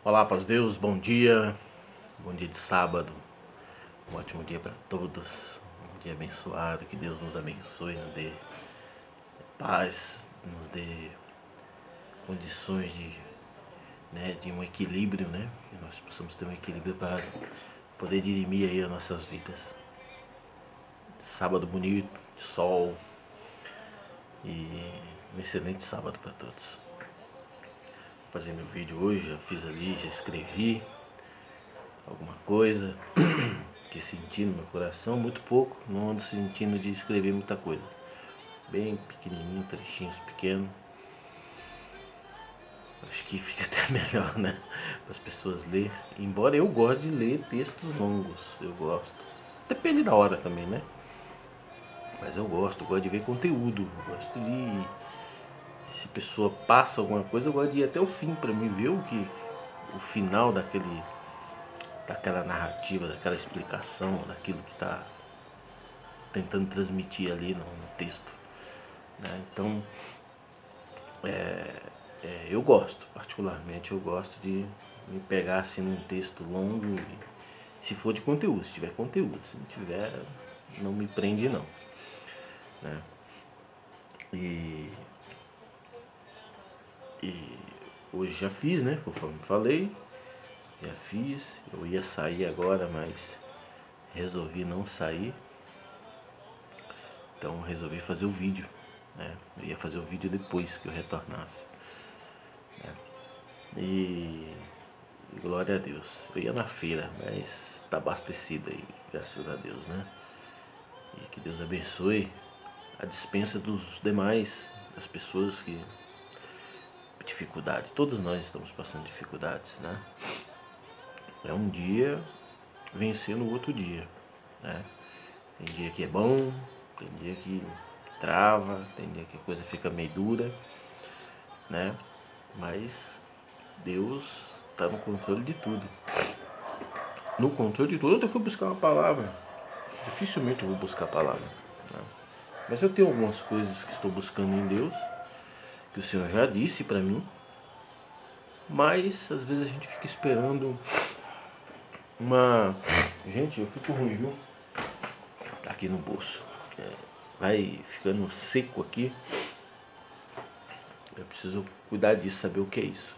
Olá, paz Deus, bom dia de sábado, um ótimo dia para todos, um dia abençoado, que Deus nos abençoe, nos dê paz, nos dê condições de um equilíbrio, que nós possamos ter um equilíbrio para poder dirimir aí as nossas vidas. Sábado bonito, sol e um excelente sábado para todos. Vou fazer meu vídeo hoje, já fiz ali, já escrevi alguma coisa que senti no meu coração, muito pouco, não ando sentindo de escrever muita coisa, bem pequenininho, trechinhos pequenos. Acho que fica até melhor, né, para as pessoas lerem, embora eu goste de ler textos longos, eu gosto, depende da hora também, né, mas eu gosto de ver conteúdo, eu gosto de, se a pessoa passa alguma coisa, eu gosto de ir até o fim para mim ver o final daquela narrativa, daquela explicação, daquilo que está tentando transmitir ali no texto, né? Então, eu gosto, particularmente, eu gosto de me pegar assim num texto longo, se for de conteúdo, se tiver conteúdo, se não tiver, não me prende não, né? E, e hoje já fiz, né? Conforme falei, já fiz. Eu ia sair agora, mas resolvi não sair. Então resolvi fazer o vídeo, né? Eu ia fazer o vídeo depois que eu retornasse, né? E glória a Deus. Eu ia na feira, mas está abastecido aí, graças a Deus, né? E que Deus abençoe a dispensa dos demais, das pessoas que dificuldade. Todos nós estamos passando dificuldades, né? É um dia vencendo o outro dia, né? Tem dia que é bom, tem dia que trava, tem dia que a coisa fica meio dura, né? Mas Deus está no controle de tudo. No controle de tudo, eu fui buscar uma palavra. Dificilmente eu vou buscar a palavra, né? Mas eu tenho algumas coisas que estou buscando em Deus, que o Senhor já disse para mim, mas às vezes a gente fica esperando uma... Gente, eu fico ruim, viu? Tá aqui no bolso. Vai ficando seco aqui. Eu preciso cuidar disso, saber o que é isso.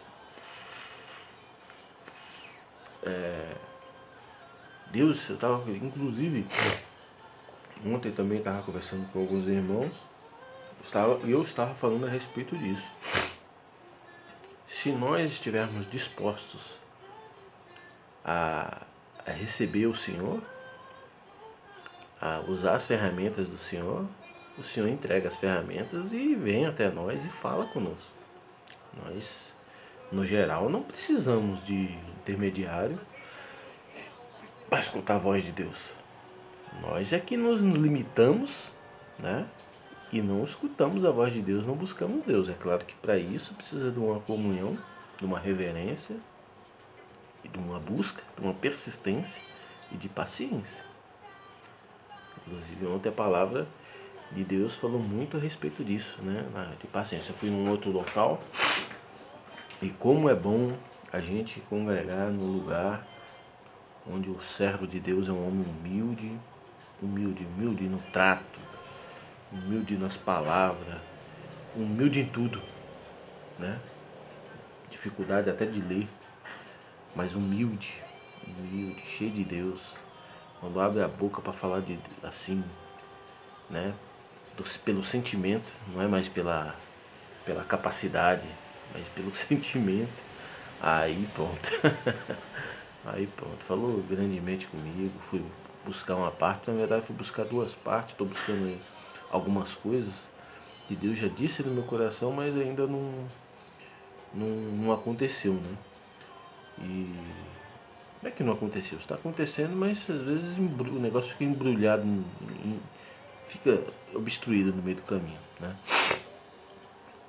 Deus, eu estava, inclusive, ontem também estava conversando com alguns irmãos, eu estava falando a respeito disso. Se nós estivermos dispostos a, a receber o Senhor, a usar as ferramentas do Senhor, o Senhor entrega as ferramentas e vem até nós e fala conosco. Nós, no geral, não precisamos de intermediário para escutar a voz de Deus. Nós é que nos limitamos, né? E não escutamos a voz de Deus, não buscamos Deus. É claro que para isso precisa de uma comunhão, de uma reverência, e de uma busca, de uma persistência e de paciência. Inclusive ontem a palavra de Deus falou muito a respeito disso, né? De paciência. Eu fui num outro local e como é bom a gente congregar no lugar onde o servo de Deus é um homem humilde, humilde no trato, humilde nas palavras, humilde em tudo, né? Dificuldade até de ler, mas humilde, cheio de Deus. Quando abre a boca para falar de assim, né? Pelo sentimento, não é mais pela capacidade, mas pelo sentimento. Aí pronto. Aí pronto, falou grandemente comigo. Fui buscar uma parte, na verdade fui buscar duas partes. Estou buscando algumas coisas que Deus já disse no meu coração, mas ainda não aconteceu, né? E não é que não aconteceu, está acontecendo, mas às vezes o negócio fica embrulhado, fica obstruído no meio do caminho, né?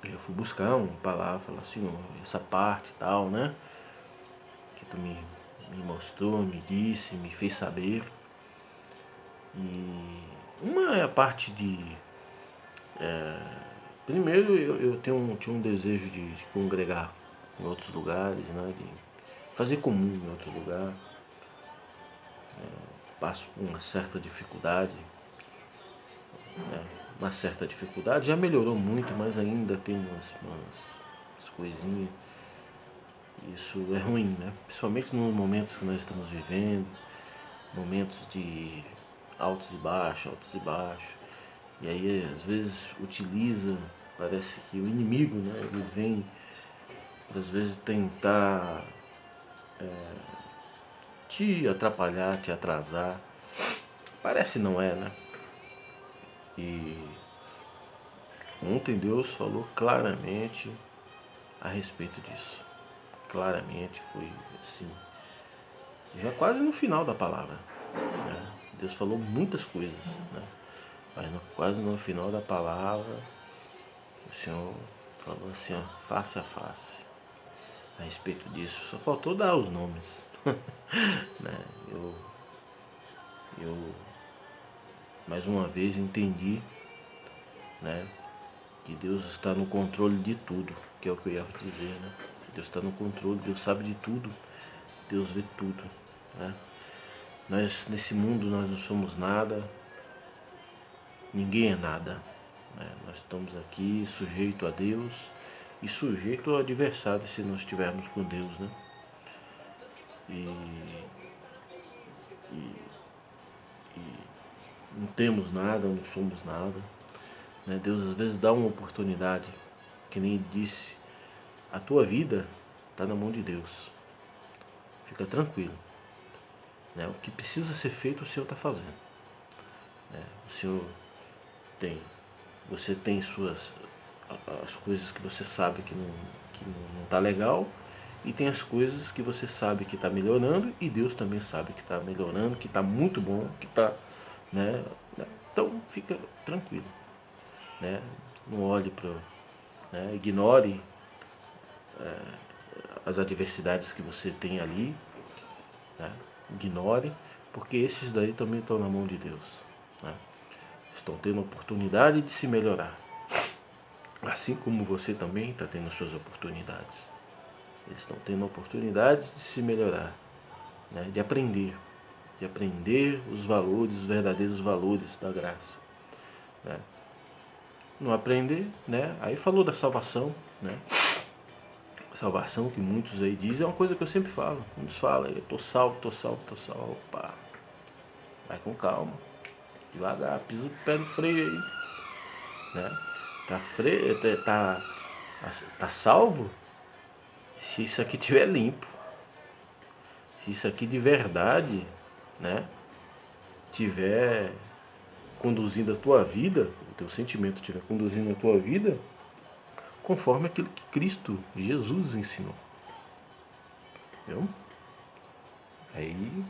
Eu fui buscar uma palavra, falar assim, ó, essa parte e tal, né? Que tu me mostrou, me disse, me fez saber. E uma é a parte de... Primeiro tinha um desejo de congregar em outros lugares, né? fazer comum em outro lugar. Passo por uma certa dificuldade, né? Uma certa dificuldade, já melhorou muito, mas ainda tem umas coisinhas. Isso é ruim, né? Principalmente nos momentos que nós estamos vivendo, momentos de altos e baixos. E aí às vezes utiliza, parece que o inimigo, né? Ele vem às vezes tentar te atrapalhar, te atrasar. Parece não é, né? E ontem Deus falou claramente a respeito disso. Claramente foi assim, já quase no final da palavra, né? Deus falou muitas coisas, né? Mas quase no final da palavra, o Senhor falou assim, ó, face a face, a respeito disso. Só faltou dar os nomes, né? Eu mais uma vez entendi, né, que Deus está no controle de tudo, que é o que eu ia dizer, né? Deus está no controle, Deus sabe de tudo, Deus vê tudo, né? Nós nesse mundo nós não somos nada, ninguém é nada, né? Nós estamos aqui sujeito a Deus e sujeito ao adversário se nós estivermos com Deus, né? E, e, e não temos nada, não somos nada, né? Deus às vezes dá uma oportunidade, que nem ele disse, a tua vida está na mão de Deus, fica tranquilo, né? O que precisa ser feito o Senhor está fazendo, né? O Senhor tem, você tem as coisas que você sabe que não está legal, e tem as coisas que você sabe que está melhorando, e Deus também sabe que está melhorando, que está muito bom, que está, né? Então fica tranquilo, né? Não olhe para, né? Ignore as adversidades que você tem ali, né? Ignore, porque esses daí também estão na mão de Deus, né? Estão tendo a oportunidade de se melhorar, assim como você também está tendo suas oportunidades. Eles estão tendo oportunidades de se melhorar, né? De aprender os valores, os verdadeiros valores da graça, né? Não aprender, né? Aí falou da salvação, né? Salvação que muitos aí dizem é uma coisa que eu sempre falo. Muitos falam, eu tô salvo, tô salvo, tô salvo. Opa, vai com calma, devagar, pisa o pé no freio aí, né? Tá salvo se isso aqui tiver limpo, se isso aqui de verdade, né, tiver conduzindo a tua vida, o teu sentimento estiver conduzindo a tua vida conforme aquilo que Cristo Jesus ensinou. Entendeu? Aí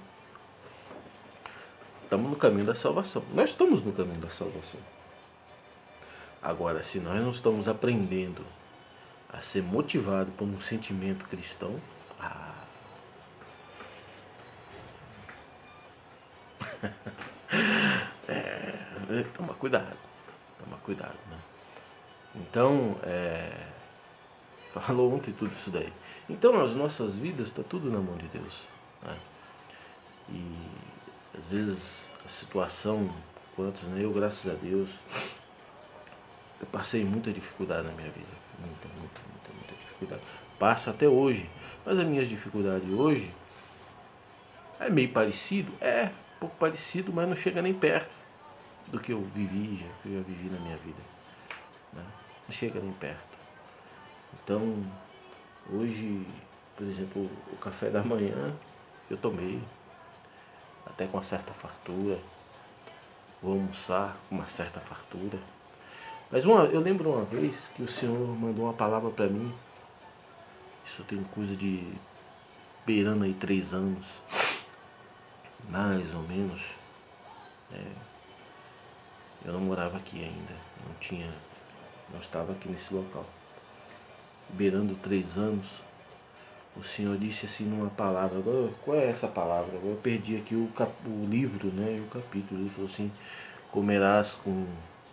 estamos no caminho da salvação. Nós estamos no caminho da salvação. Agora, se nós não estamos aprendendo a ser motivado por um sentimento cristão, toma cuidado, né? Então, falou ontem tudo isso daí. Então, as nossas vidas está tudo na mão de Deus, né? E às vezes a situação, quantos, né? Eu, graças a Deus, eu passei muita dificuldade na minha vida, muita dificuldade. Passo até hoje, mas as minhas dificuldades hoje é meio parecido, um pouco parecido, mas não chega nem perto do que eu vivi, que eu já vivi na minha vida, né? Não chega nem perto. Então, hoje, por exemplo, o café da manhã eu tomei até com uma certa fartura, vou almoçar com uma certa fartura. Mas eu lembro uma vez que o Senhor mandou uma palavra para mim, isso tem coisa de beirando aí 3 anos, mais ou menos. Eu não morava aqui ainda, não estava aqui nesse local. Beirando 3 anos, o Senhor disse assim numa palavra, agora qual é essa palavra? Agora eu perdi aqui o livro, né? E o capítulo. Ele falou assim, comerás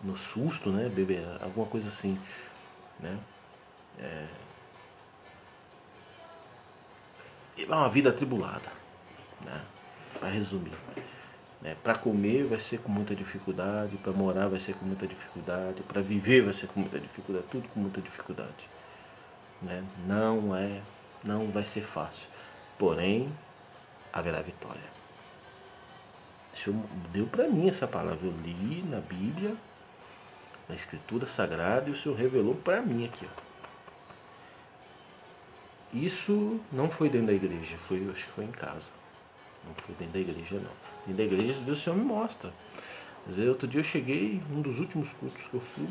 no susto, né? Beberás, alguma coisa assim, né? é uma vida atribulada, né? Para resumir, né? Para comer vai ser com muita dificuldade, para morar vai ser com muita dificuldade, para viver vai ser com muita dificuldade, tudo com muita dificuldade, né? Não vai ser fácil, porém haverá vitória. O Senhor deu para mim essa palavra, eu li na Bíblia, na Escritura Sagrada, e o Senhor revelou para mim aqui, ó. Isso não foi dentro da igreja, acho que foi em casa. Não foi dentro da igreja, não. Dentro da igreja, Deus, o Senhor me mostra. Às vezes, outro dia eu cheguei, um dos últimos cultos que eu fui,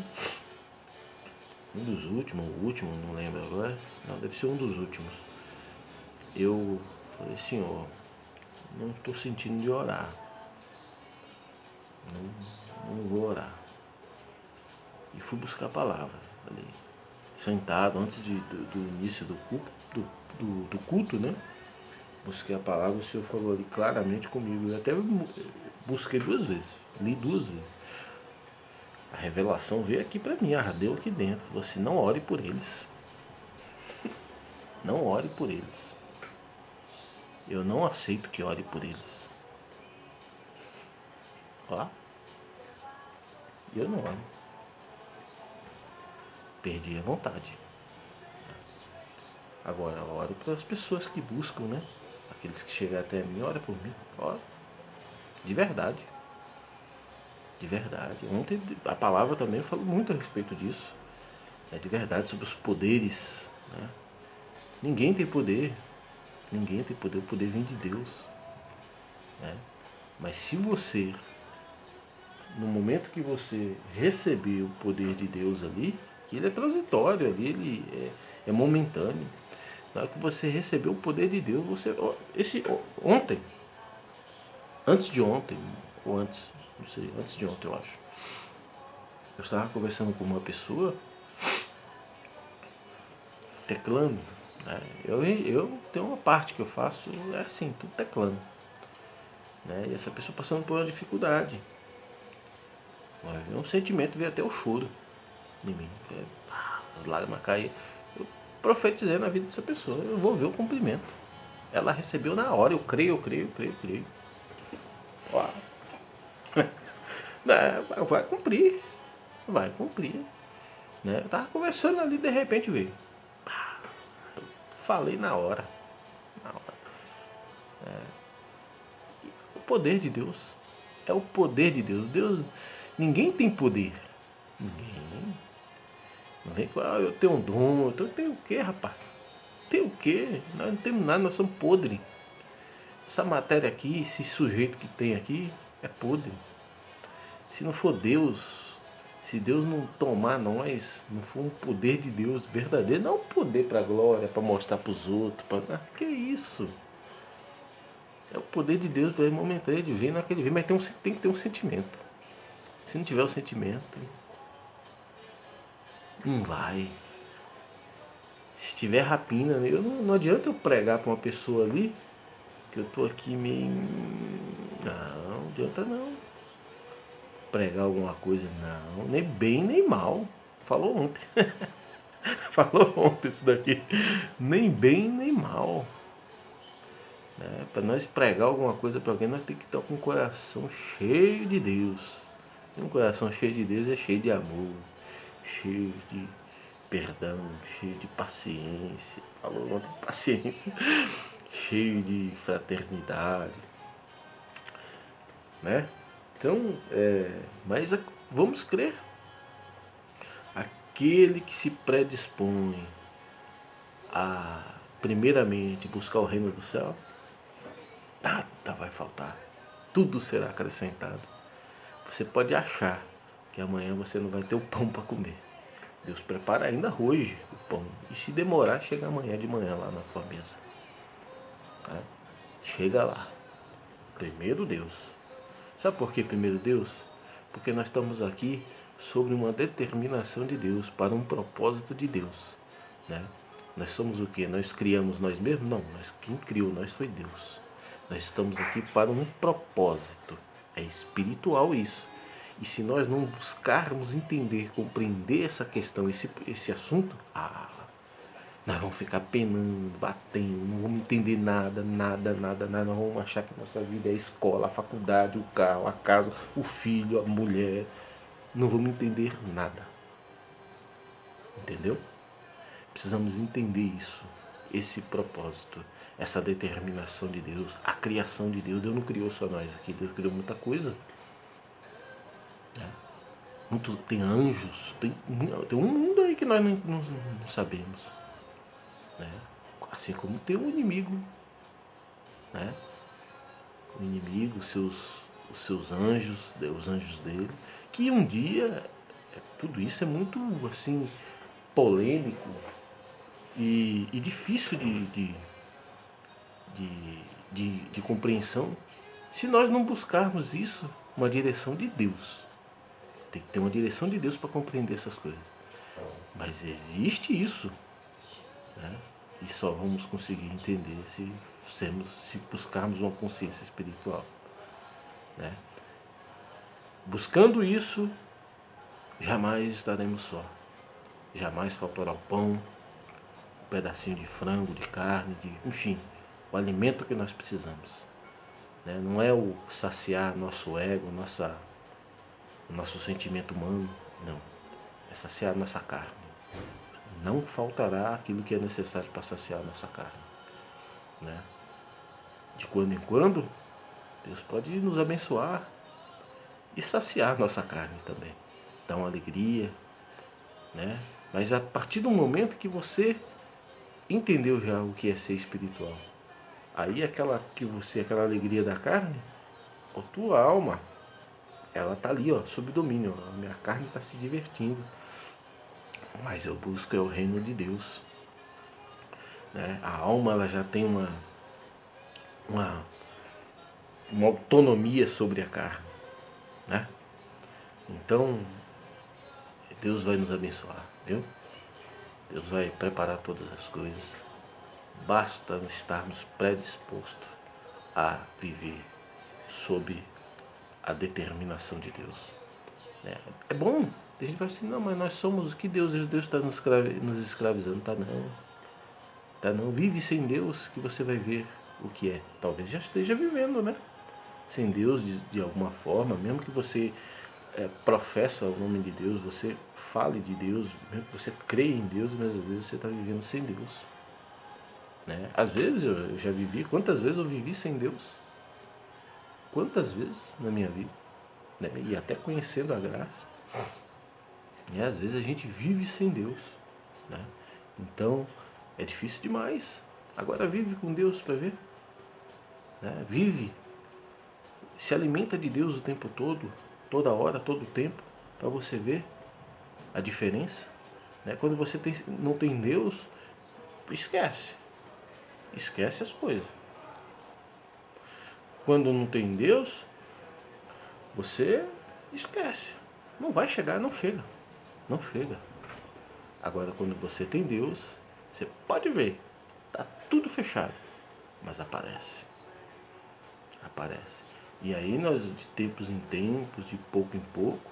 um dos últimos, o último, não lembro agora, não, deve ser um dos últimos. Eu falei, Senhor, não estou sentindo de orar. Não vou orar. E fui buscar a palavra. Falei, sentado, antes do início do culto, né? Busquei a palavra, o Senhor falou ali claramente comigo. Eu até busquei 2 vezes, li 2 vezes. A revelação veio aqui para mim, ardeu aqui dentro. Falou assim, não ore por eles. Não ore por eles. Eu não aceito que ore por eles. Ó. Eu não oro. Perdi a vontade. Agora, oro para as pessoas que buscam, né? Aqueles que chegam até mim, ora por mim. Ora. De verdade. De verdade. Ontem a palavra também falou muito a respeito disso. É de verdade, sobre os poderes, né? Ninguém tem poder. Ninguém tem poder. O poder vem de Deus, né? Mas se você, no momento que você receber o poder de Deus ali, que ele é transitório ali, ele é momentâneo. Na hora que você recebeu o poder de Deus, ontem, antes de ontem, ou antes, não sei, antes de ontem eu acho, eu estava conversando com uma pessoa, teclando, né? Eu tenho uma parte que eu faço, é assim, tudo teclando, né? E essa pessoa passando por uma dificuldade, um sentimento, veio até o choro em mim, as lágrimas caíram. Eu profetizei na vida dessa pessoa, eu vou ver o cumprimento. Ela recebeu na hora, eu creio. Ó, vai cumprir, né? Eu tava conversando ali, de repente veio. Falei na hora. O poder de Deus. É o poder de Deus. Ninguém tem poder. Ninguém. Não vem com, eu tenho um dom. Eu tenho o quê, rapaz? Tem o quê? Nós não temos nada, nós somos podres. Essa matéria aqui, esse sujeito que tem aqui, é podre. Se não for Deus, se Deus não tomar nós, não for um poder de Deus verdadeiro, não um poder para glória, para mostrar para os outros, que isso? É o poder de Deus para momentâneo, de vir naquele vir, mas tem que ter um sentimento. Se não tiver o sentimento, não vai. Se tiver rapina, não adianta eu pregar para uma pessoa ali, que eu tô aqui meio. Não adianta não. Pregar alguma coisa, não, nem bem nem mal. Falou ontem. Falou ontem isso daqui. Nem bem nem mal. Né? Para nós pregar alguma coisa para alguém, nós temos que estar com o coração cheio de Deus. E um coração cheio de Deus é cheio de amor, cheio de perdão, cheio de paciência. Falou ontem de paciência. Cheio de fraternidade. Né? Então, mas vamos crer. Aquele que se predispõe a, primeiramente, buscar o reino do céu, nada vai faltar. Tudo será acrescentado. Você pode achar que amanhã você não vai ter o pão para comer. Deus prepara ainda hoje o pão. E se demorar, chega amanhã de manhã lá na sua mesa. Tá? Chega lá. Primeiro Deus. Sabe por que primeiro Deus? Porque nós estamos aqui sobre uma determinação de Deus, para um propósito de Deus, né? Nós somos o que? Nós criamos nós mesmos? Não, quem criou nós foi Deus. Nós estamos aqui para um propósito. É espiritual isso. E se nós não buscarmos entender, compreender essa questão, esse assunto, Nós vamos ficar penando, batendo, não vamos entender nada, nada, nada, nada. Nós vamos achar que nossa vida é a escola, a faculdade, o carro, a casa, o filho, a mulher. Não vamos entender nada. Entendeu? Precisamos entender isso, esse propósito, essa determinação de Deus, a criação de Deus. Deus não criou só nós aqui, Deus criou muita coisa. Né? Tem anjos, tem um mundo aí que nós não sabemos. Né? Assim como tem um inimigo. Né? O inimigo, os seus anjos, os anjos dele, que um dia, tudo isso é muito assim polêmico e difícil de compreensão se nós não buscarmos isso, uma direção de Deus. Tem que ter uma direção de Deus para compreender essas coisas. Mas existe isso, né? E só vamos conseguir entender se buscarmos uma consciência espiritual. Né? Buscando isso, jamais estaremos só. Jamais faltará o pão, um pedacinho de frango, de carne, enfim, o alimento que nós precisamos. Né? Não é o saciar nosso ego, o nosso sentimento humano, não. É saciar nossa carne. Não faltará aquilo que é necessário para saciar nossa carne. Né? De quando em quando, Deus pode nos abençoar e saciar nossa carne também. Dar uma alegria, né? Mas a partir do momento que você entendeu já o que é ser espiritual, aí aquela alegria da carne, a tua alma, ela tá ali, ó, sob domínio. A minha carne está se divertindo, mas eu busco é o reino de Deus. Né? A alma, ela já tem uma, uma autonomia sobre a carne, né? Então Deus vai nos abençoar, viu? Deus vai preparar todas as coisas. Basta estarmos predispostos a viver sob a determinação de Deus. É bom. Tem gente que fala assim, não, mas nós somos o que Deus está nos escravizando. Tá não. Tá não. Vive sem Deus que você vai ver o que é. Talvez já esteja vivendo, né? Sem Deus de alguma forma, mesmo que você professa o nome de Deus, você fale de Deus, mesmo que você creia em Deus, mas às vezes você está vivendo sem Deus. Né? Às vezes eu já vivi, quantas vezes eu vivi sem Deus? Quantas vezes na minha vida? Né? E até conhecendo a graça. E às vezes a gente vive sem Deus. Né? Então é difícil demais. Agora vive com Deus para ver. Né? Vive. Se alimenta de Deus o tempo todo, toda hora, todo o tempo, para você ver a diferença. Né? Quando você não tem Deus, esquece. Esquece as coisas. Quando não tem Deus, você esquece. Não vai chegar, não chega. Não chega. Agora, quando você tem Deus, você pode ver. Tá tudo fechado. Mas aparece. Aparece. E aí nós, de tempos em tempos, de pouco em pouco,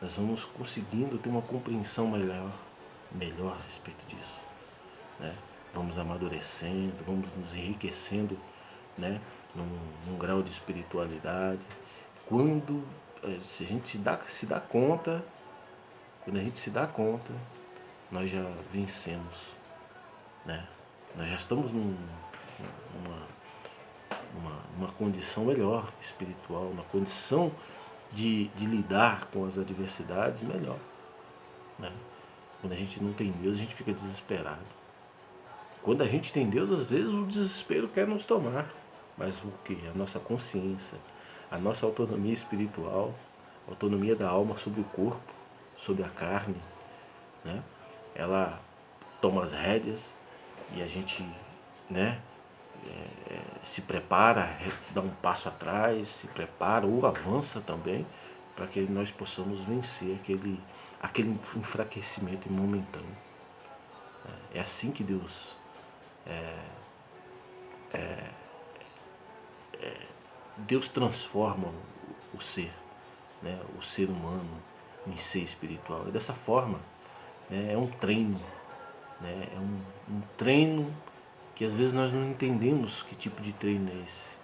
nós vamos conseguindo ter uma compreensão melhor a respeito disso. Né? Vamos amadurecendo, vamos nos enriquecendo, né? num grau de espiritualidade. Quando se a gente se dá conta, quando a gente se dá conta, nós já vencemos. Né? Nós já estamos numa condição melhor espiritual, uma condição de lidar com as adversidades melhor. Né? Quando a gente não tem Deus, a gente fica desesperado. Quando a gente tem Deus, às vezes o desespero quer nos tomar. Mas o que? A nossa consciência, a nossa autonomia espiritual, a autonomia da alma sobre o corpo, sobre a carne, né? Ela toma as rédeas e a gente, né, se prepara, dá um passo atrás, se prepara ou avança também para que nós possamos vencer aquele enfraquecimento momentâneo. É assim que Deus Deus transforma o ser, né, o ser humano em ser espiritual. E dessa forma, né, é um treino, né? É um treino que às vezes nós não entendemos que tipo de treino é esse.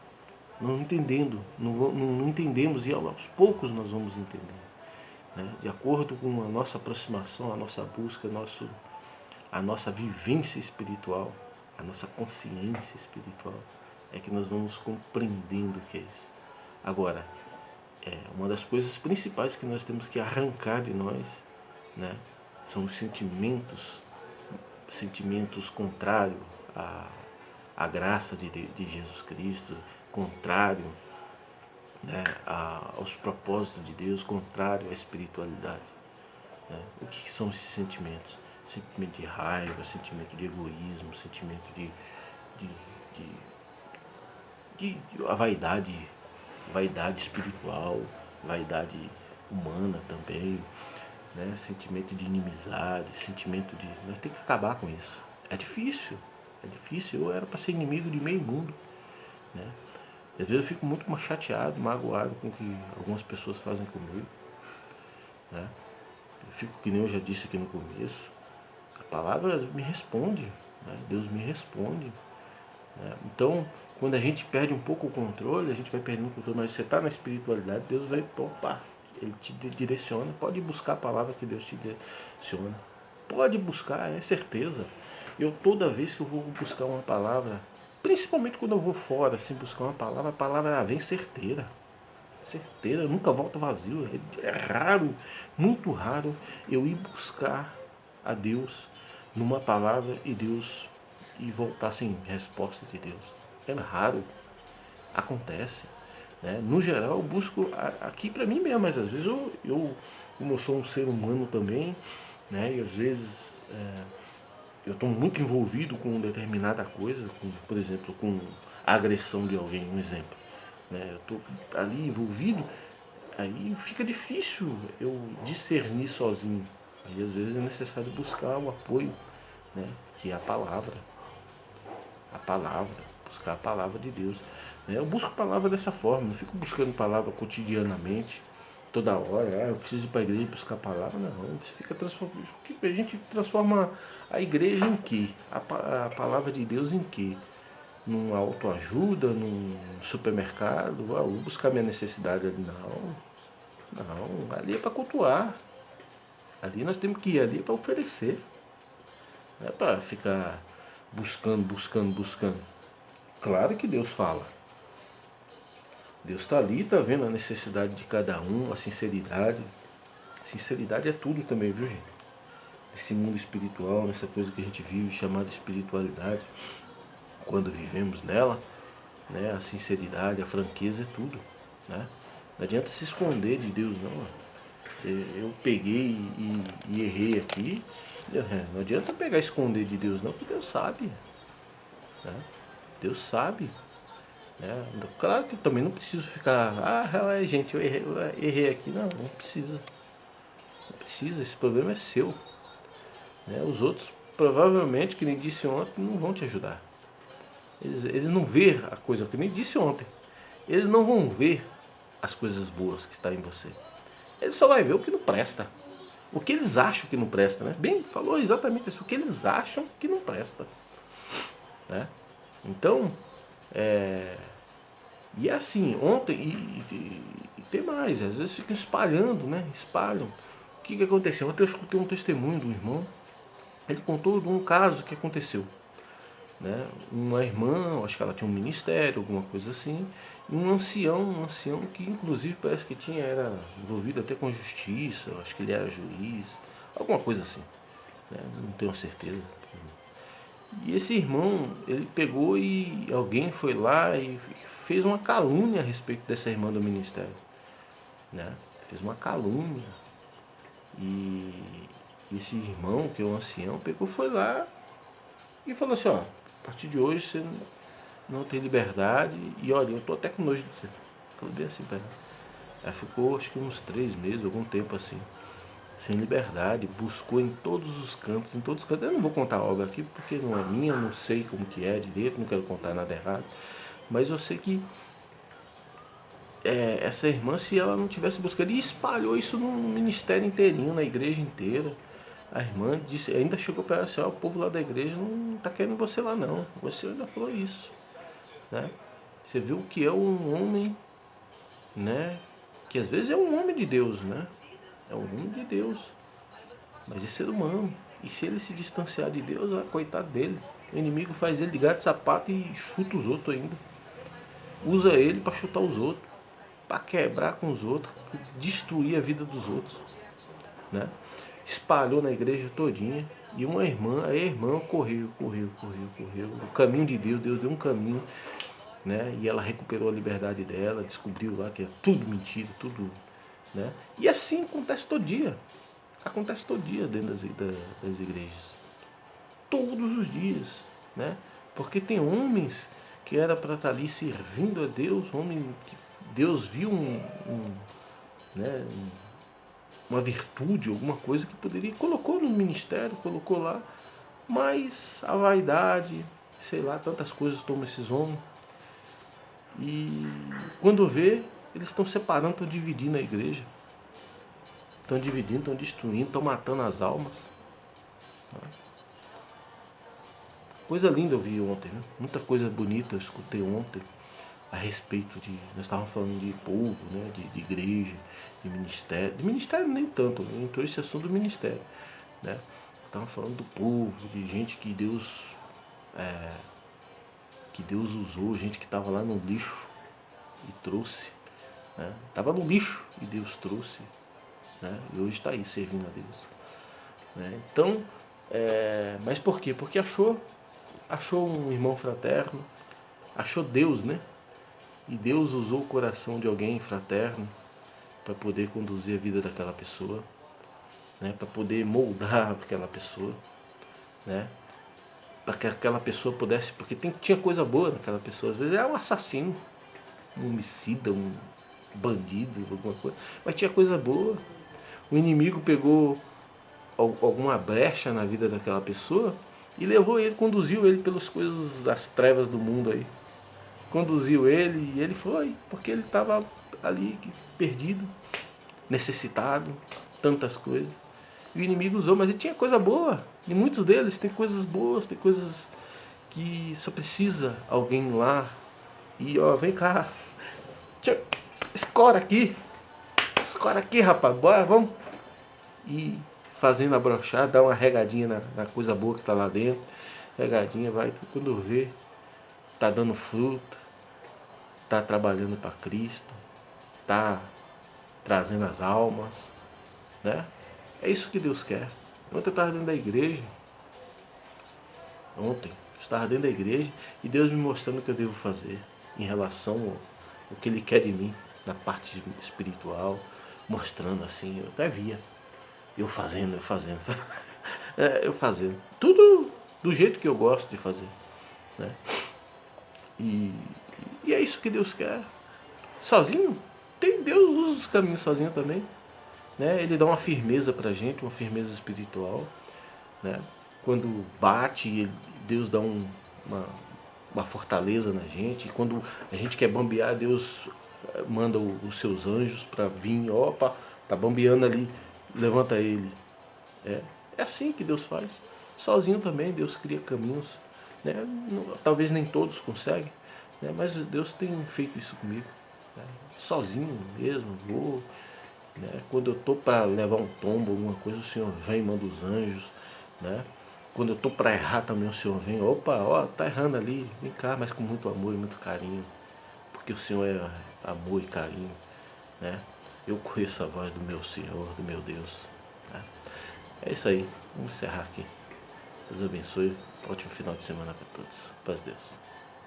Não entendendo, não entendemos, e aos poucos nós vamos entender, né? De acordo com a nossa aproximação, a nossa busca, a nossa vivência espiritual, a nossa consciência espiritual, é que nós vamos compreendendo o que é isso. Agora, uma das coisas principais que nós temos que arrancar de nós, né, são os sentimentos contrários à graça de Jesus Cristo, contrário, né, aos propósitos de Deus, contrário à espiritualidade. Né? O que são esses sentimentos? Sentimento de raiva, sentimento de egoísmo, sentimento de, a vaidade espiritual, vaidade humana também, né? Sentimento de inimizade, sentimento de... Nós temos que acabar com isso. É difícil. Eu era para ser inimigo de meio mundo, né? Às vezes eu fico muito chateado, magoado com o que algumas pessoas fazem comigo, né? Eu fico, que nem eu já disse aqui no começo, a palavra me responde, né? Deus me responde, né? Então, quando a gente perde um pouco o controle, a gente vai perdendo o controle, mas você está na espiritualidade, Deus vai, opa, Ele te direciona. Pode buscar a palavra que Deus te direciona. Pode buscar, é certeza. Eu, toda vez que eu vou buscar uma palavra, principalmente quando eu vou fora, assim, buscar uma palavra, a palavra vem certeira. Certeira, nunca volta vazio. É raro, muito raro eu ir buscar a Deus numa palavra e voltar sem resposta de Deus. É raro, acontece, né? No geral eu busco aqui para mim mesmo, mas às vezes como eu sou um ser humano também, né? E às vezes eu estou muito envolvido com determinada coisa, por exemplo, com a agressão de alguém, um exemplo, né? Eu estou ali envolvido, aí fica difícil eu discernir sozinho. Aí às vezes é necessário buscar o apoio, né? Que é a palavra, buscar a palavra de Deus. Eu busco a palavra dessa forma, não fico buscando palavra cotidianamente, toda hora, eu preciso ir para a igreja buscar a palavra, não. Você fica transformando, a gente transforma a igreja em quê? A palavra de Deus em quê? Numa autoajuda, num supermercado, vou buscar minha necessidade ali, não, ali é para cultuar, ali nós temos que ir, ali é para oferecer, não é para ficar buscando. Claro que Deus fala. Deus está ali, está vendo a necessidade de cada um, a sinceridade. Sinceridade é tudo também, viu, gente? Nesse mundo espiritual, nessa coisa que a gente vive, chamada espiritualidade, quando vivemos nela, né, a sinceridade, a franqueza é tudo, né? Não adianta se esconder de Deus, não. Eu peguei e errei aqui, não adianta pegar e esconder de Deus, não, porque Deus sabe, né? Deus sabe. Claro que eu também não preciso ficar, gente, eu errei aqui. Não precisa. Não precisa, esse problema é seu, né? Os outros, provavelmente, que nem disse ontem, não vão te ajudar. Eles não vê a coisa, que nem disse ontem. Eles não vão ver as coisas boas que estão em você. Eles só vão ver o que não presta. O que eles acham que não presta, né? Bem, falou exatamente isso. O que eles acham que não presta, né? Então, e é assim, ontem, e tem mais, às vezes ficam espalhando, né? Espalham. O que aconteceu? Ontem eu escutei um testemunho do irmão, ele contou de um caso que aconteceu, né? Uma irmã, acho que ela tinha um ministério, alguma coisa assim, e um ancião que inclusive parece que era envolvido até com justiça, acho que ele era juiz, alguma coisa assim, né? Não tenho certeza. E esse irmão, ele pegou e alguém foi lá e fez uma calúnia a respeito dessa irmã do ministério, né? Fez uma calúnia. E esse irmão, que é um ancião, pegou, foi lá e falou assim, ó, a partir de hoje você não tem liberdade e olha, eu tô até com nojo de você. Falou bem assim pra ela. Ela ficou acho que uns 3 meses, algum tempo assim, sem liberdade, buscou em todos os cantos, Eu não vou contar a obra aqui porque não é minha, eu não sei como que é direito, não quero contar nada errado. Mas eu sei que essa irmã, se ela não tivesse buscado, e espalhou isso no ministério inteirinho, na igreja inteira, A irmã disse, ainda chegou para ela assim, ó, o povo lá da igreja não está querendo você lá não. Você ainda falou isso, né? Você viu que é um homem, né? Que às vezes é um homem de Deus, né? É um homem de Deus. Mas é ser humano. E se ele se distanciar de Deus, coitado dele. O inimigo faz ele de gato e sapato e chuta os outros ainda. Usa ele para chutar os outros, para quebrar com os outros, destruir a vida dos outros, né? Espalhou na igreja todinha. E uma irmã, a irmã correu. O caminho de Deus, Deus deu um caminho, né? E ela recuperou a liberdade dela, descobriu lá que é tudo mentira, tudo, né? E assim acontece todo dia. Acontece todo dia dentro das igrejas. Todos os dias, né? Porque tem homens que era para estar ali servindo a Deus, homem que Deus viu né, uma virtude, alguma coisa que poderia, colocou no ministério, colocou lá, mas a vaidade, sei lá, tantas coisas tomam esses homens. E quando vê, eles estão separando, estão dividindo a igreja. Estão dividindo, estão destruindo, estão matando as almas. Coisa linda eu vi ontem, né? Muita coisa bonita eu escutei ontem a respeito de. Nós estávamos falando de povo, né? De igreja, de ministério. De ministério nem tanto, entrou esse assunto do ministério, né? Estávamos falando do povo, de gente que Deus usou, gente que estava lá no lixo e trouxe. Né? Estava no lixo e Deus trouxe. Né? E hoje está aí servindo a Deus. Né? Então, mas por quê? Porque achou um irmão fraterno, achou Deus, né? E Deus usou o coração de alguém fraterno para poder conduzir a vida daquela pessoa, né? Para poder moldar aquela pessoa, né? Para que aquela pessoa pudesse, porque tinha coisa boa naquela pessoa, às vezes é um assassino, um homicida, um bandido, alguma coisa, mas tinha coisa boa. O inimigo pegou alguma brecha na vida daquela pessoa e levou ele, conduziu ele pelas coisas das trevas do mundo aí. Conduziu ele e ele foi, porque ele estava ali perdido, necessitado, tantas coisas. E o inimigo usou, mas ele tinha coisa boa. E muitos deles tem coisas boas, tem coisas que só precisa alguém lá. E ó, vem cá, escora aqui, rapaz, bora, vamos. E fazendo abrochar, dá uma regadinha na coisa boa que está lá dentro. Regadinha, vai, quando vê, tá dando fruto, tá trabalhando para Cristo, tá trazendo as almas, né? É isso que Deus quer. Ontem eu estava dentro da igreja, e Deus me mostrando o que eu devo fazer em relação ao que Ele quer de mim, na parte espiritual, mostrando assim, eu até via, eu fazendo, eu fazendo, tudo do jeito que eu gosto de fazer, né? E, e é isso que Deus quer. Sozinho, Deus usa os caminhos sozinho também, né? Ele dá uma firmeza pra gente, uma firmeza espiritual, né? Quando bate, Deus dá uma fortaleza na gente. Quando a gente quer bambear, Deus manda os seus anjos para vir, opa, tá bambeando ali, levanta ele. É assim que Deus faz. Sozinho também Deus cria caminhos, né? Talvez nem todos conseguem, né? Mas Deus tem feito isso comigo, né? Sozinho mesmo, vou, né? Quando eu estou para levar um tombo, alguma coisa, o Senhor vem e manda os anjos, né? Quando eu estou para errar também, o Senhor vem, opa, ó, tá errando ali, vem cá, mas com muito amor e muito carinho, porque o Senhor é amor e carinho, né? Eu conheço a voz do meu Senhor, do meu Deus, né? É isso aí, vamos encerrar aqui. Deus abençoe, ótimo final de semana para todos. Paz de Deus.